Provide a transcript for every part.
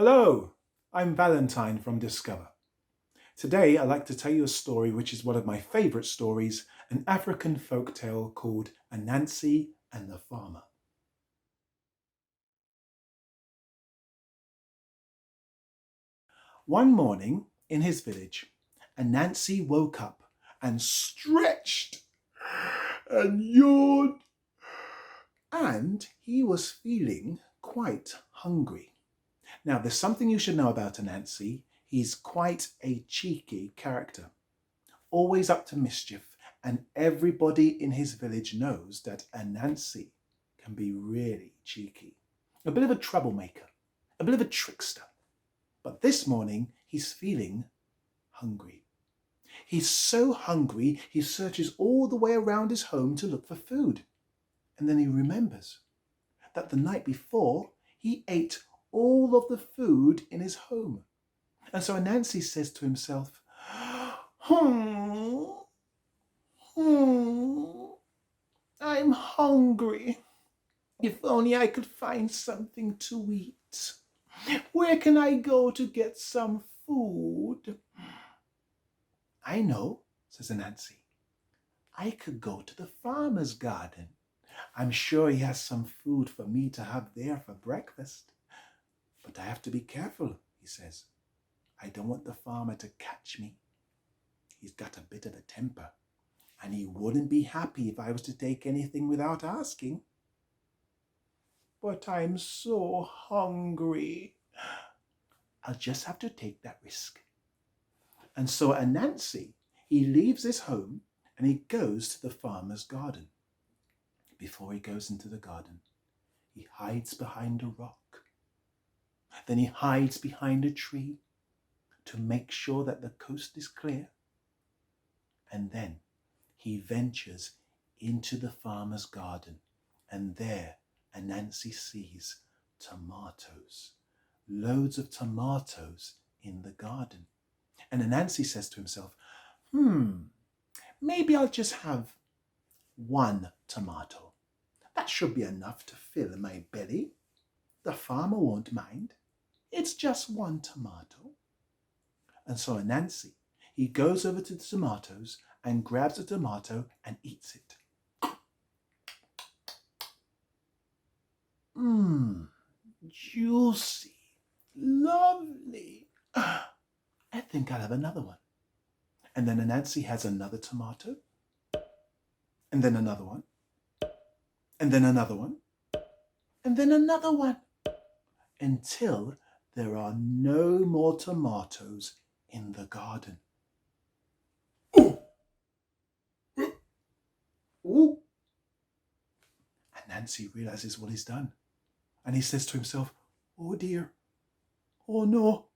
Hello, I'm Valentine from Discover. Today I'd like to tell you a story which is one of my favourite stories, an African folktale called Anansi and the Farmer. One morning in his village, Anansi woke up and stretched and yawned, and he was feeling quite hungry. Now, there's something you should know about Anansi. He's quite a cheeky character, always up to mischief, and everybody in his village knows that Anansi can be really cheeky. A bit of a troublemaker, a bit of a trickster. But this morning, he's feeling hungry. He's so hungry, he searches all the way around his home to look for food. And then he remembers that the night before, he ate all of the food in his home. And so Anansi says to himself, I'm hungry. If only I could find something to eat. Where can I go to get some food? I know, says Anansi. I could go to the farmer's garden. I'm sure he has some food for me to have there for breakfast. But I have to be careful, he says. I don't want the farmer to catch me. He's got a bit of a temper, and he wouldn't be happy if I was to take anything without asking. But I'm so hungry. I'll just have to take that risk. And so Anansi, he leaves his home and he goes to the farmer's garden. Before he goes into the garden, he hides behind a rock. Then he hides behind a tree to make sure that the coast is clear. And then he ventures into the farmer's garden, and there Anansi sees tomatoes, loads of tomatoes in the garden. And Anansi says to himself, maybe I'll just have one tomato. That should be enough to fill my belly. The farmer won't mind. It's just one tomato. And so Anansi, he goes over to the tomatoes and grabs a tomato and eats it. Juicy, lovely. I think I'll have another one. And then Anansi has another tomato, and then another one, and then another one, and then another one, until there are no more tomatoes in the garden. Ooh. Anansi realizes what he's done, and he says to himself, oh dear, oh no,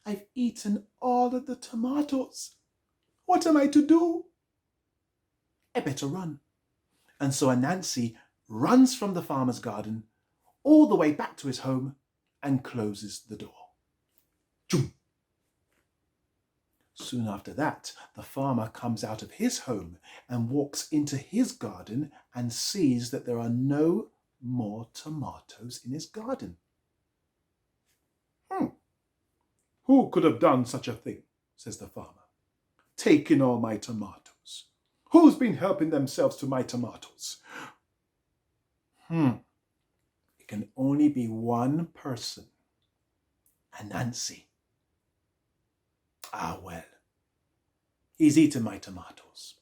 I've eaten all of the tomatoes. What am I to do? I better run. And so Anansi runs from the farmer's garden all the way back to his home and closes the door. Choom. Soon after that, the farmer comes out of his home and walks into his garden and sees that there are no more tomatoes in his garden. Who could have done such a thing, says the farmer. Taken all my tomatoes. Who's been helping themselves to my tomatoes? It can only be one person. Anansi. Ah, well. He's eaten my tomatoes.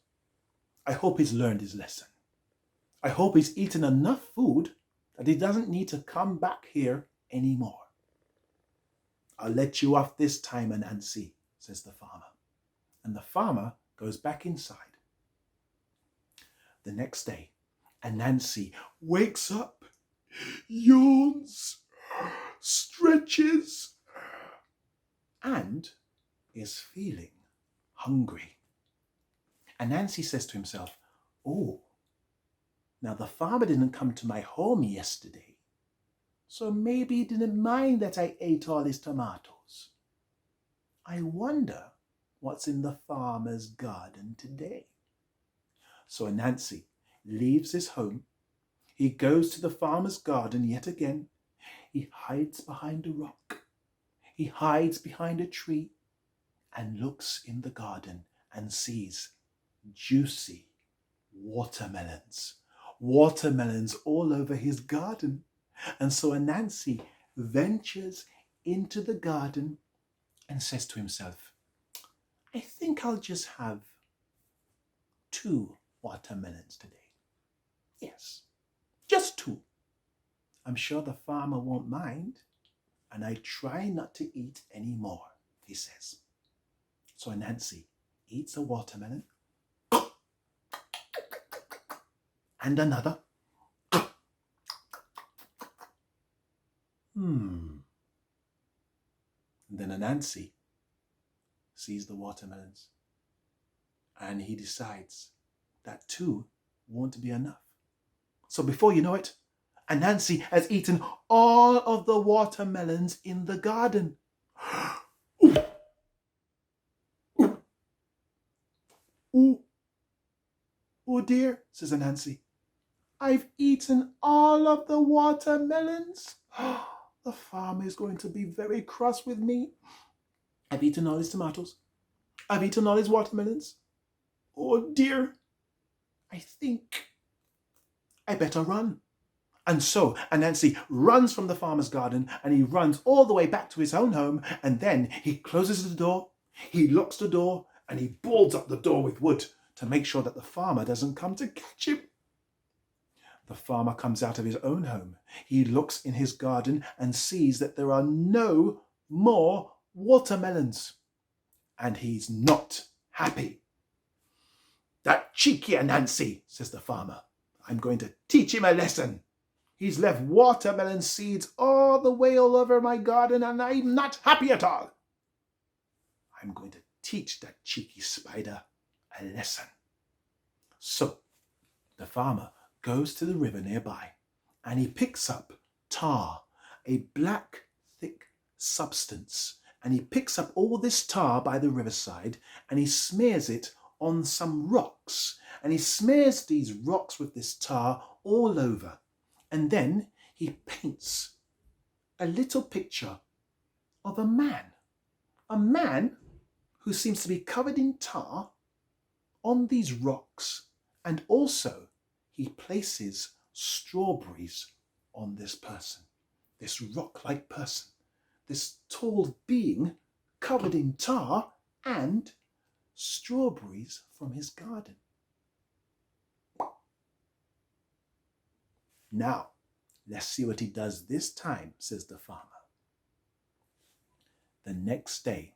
I hope he's learned his lesson. I hope he's eaten enough food that he doesn't need to come back here anymore. I'll let you off this time, Anansi, says the farmer. And the farmer goes back inside. The next day, Anansi wakes up, yawns, stretches, and is feeling hungry. Anansi says to himself, oh, now the farmer didn't come to my home yesterday, so maybe he didn't mind that I ate all his tomatoes. I wonder what's in the farmer's garden today. So Anansi leaves his home. He goes to the farmer's garden yet again. He hides behind a rock. he hides behind a tree and looks in the garden and sees juicy watermelons. Watermelons all over his garden. And so Anansi ventures into the garden and says to himself, I think I'll just have 2 watermelons today. Yes, just 2. I'm sure the farmer won't mind, and I try not to eat any more, he says. So Anansi eats a watermelon and another. And then Anansi sees the watermelons and he decides that 2 won't be enough. So before you know it, Anansi has eaten all of the watermelons in the garden. Oh dear, says Anansi. I've eaten all of the watermelons. The farmer is going to be very cross with me. I've eaten all his tomatoes. I've eaten all his watermelons. Oh dear, I think I better run. And so Anansi runs from the farmer's garden and he runs all the way back to his own home, and then he closes the door, he locks the door, and he bolts up the door with wood to make sure that the farmer doesn't come to catch him. The farmer comes out of his own home. He looks in his garden and sees that there are no more watermelons. And he's not happy. That cheeky Anansi, says the farmer. I'm going to teach him a lesson. He's left watermelon seeds all the way all over my garden and I'm not happy at all. I'm going to teach that cheeky spider a lesson. So the farmer goes to the river nearby and he picks up tar, a black, thick substance. And he picks up all this tar by the riverside and he smears it on some rocks. And he smears these rocks with this tar all over. And then he paints a little picture of a man who seems to be covered in tar on these rocks. And also he places strawberries on this person, this rock-like person, this tall being covered in tar and strawberries from his garden. Now, let's see what he does this time, says the farmer. The next day,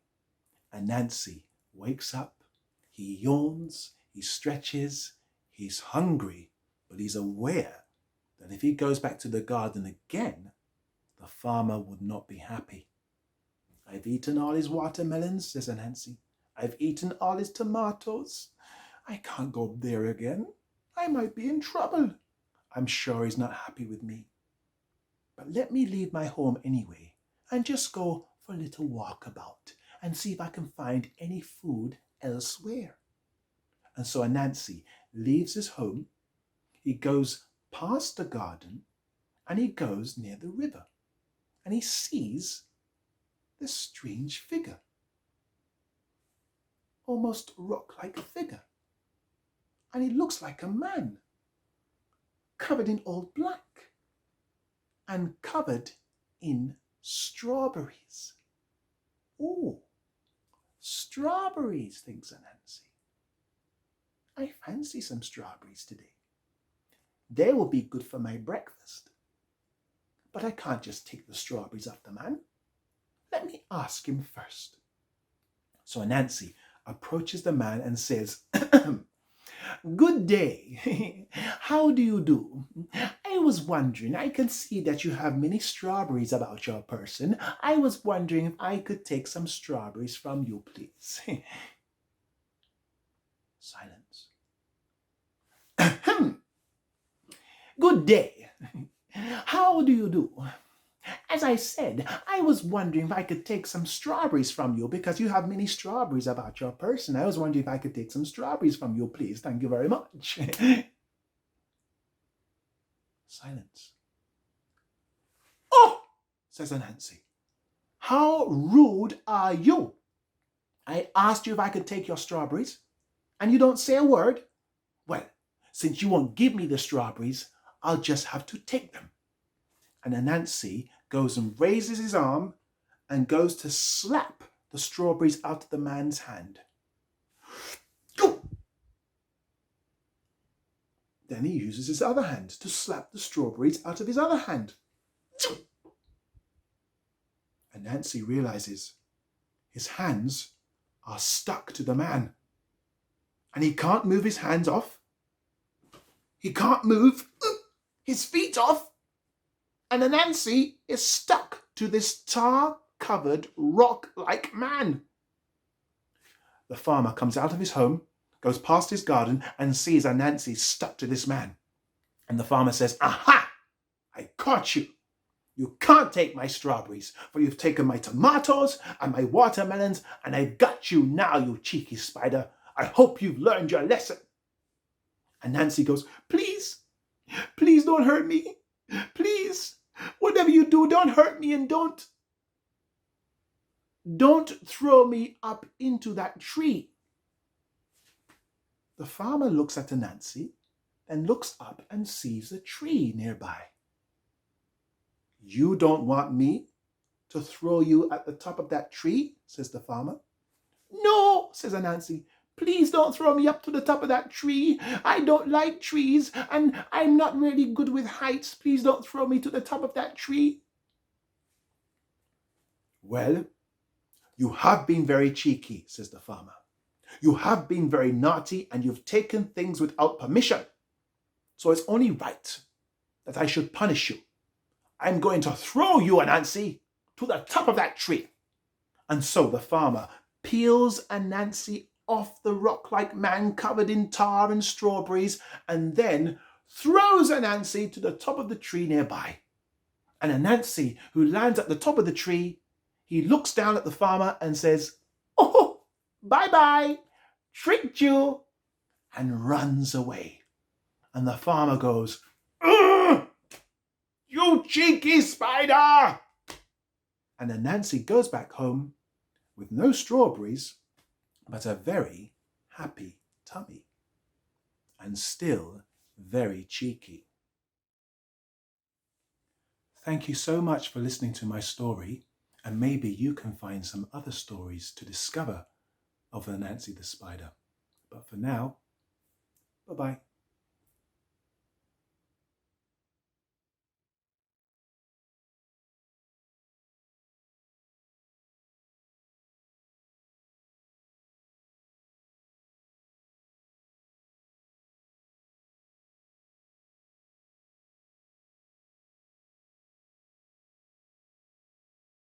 Anansi wakes up, he yawns, he stretches, he's hungry, but he's aware that if he goes back to the garden again, the farmer would not be happy. I've eaten all his watermelons, says Anansi. I've eaten all his tomatoes. I can't go there again. I might be in trouble. I'm sure he's not happy with me. But let me leave my home anyway and just go for a little walk about and see if I can find any food elsewhere. And so Anansi leaves his home. He goes past the garden and he goes near the river and he sees this strange figure, almost rock-like figure. And he looks like a man, covered in all black and covered in strawberries. Oh, strawberries, thinks Anansi. I fancy some strawberries today. They will be good for my breakfast. But I can't just take the strawberries off the man. Let me ask him first. So Anansi approaches the man and says, Good day. How do you do? I was wondering, I can see that you have many strawberries about your person. I was wondering if I could take some strawberries from you, please. Silence. Good day. How do you do? As I said, I was wondering if I could take some strawberries from you because you have many strawberries about your person. I was wondering if I could take some strawberries from you, please. Thank you very much. Silence. Oh, says Anansi. How rude are you? I asked you if I could take your strawberries, and you don't say a word. Well, since you won't give me the strawberries, I'll just have to take them. And Anansi goes and raises his arm and goes to slap the strawberries out of the man's hand. Then he uses his other hand to slap the strawberries out of his other hand. Anansi realizes his hands are stuck to the man, and he can't move his hands off. He can't move his feet off. And Anansi is stuck to this tar-covered, rock-like man. The farmer comes out of his home, goes past his garden, and sees Anansi stuck to this man. And the farmer says, "Aha! I caught you. You can't take my strawberries, for you've taken my tomatoes and my watermelons, and I've got you now, you cheeky spider. I hope you've learned your lesson." And Anansi goes, "Please, please don't hurt me. Please, whatever you do, don't hurt me, and don't throw me up into that tree." The farmer looks at Anansi and looks up and sees a tree nearby. "You don't want me to throw you at the top of that tree?" says the farmer. "No," says Anansi. "Please don't throw me up to the top of that tree. I don't like trees, and I'm not really good with heights. Please don't throw me to the top of that tree." "Well, you have been very cheeky," says the farmer. "You have been very naughty, and you've taken things without permission. So it's only right that I should punish you. I'm going to throw you, Anansi, to the top of that tree." And so the farmer peels Anansi off the rock-like man covered in tar and strawberries, and then throws Anansi to the top of the tree nearby. And Anansi, who lands at the top of the tree, he looks down at the farmer and says, "Oh, bye-bye, tricked you," and runs away. And the farmer goes, "Ugh! You cheeky spider!" And Anansi goes back home with no strawberries, but a very happy tummy, and still very cheeky. Thank you so much for listening to my story, and maybe you can find some other stories to discover of Anansi the spider. But for now, bye-bye.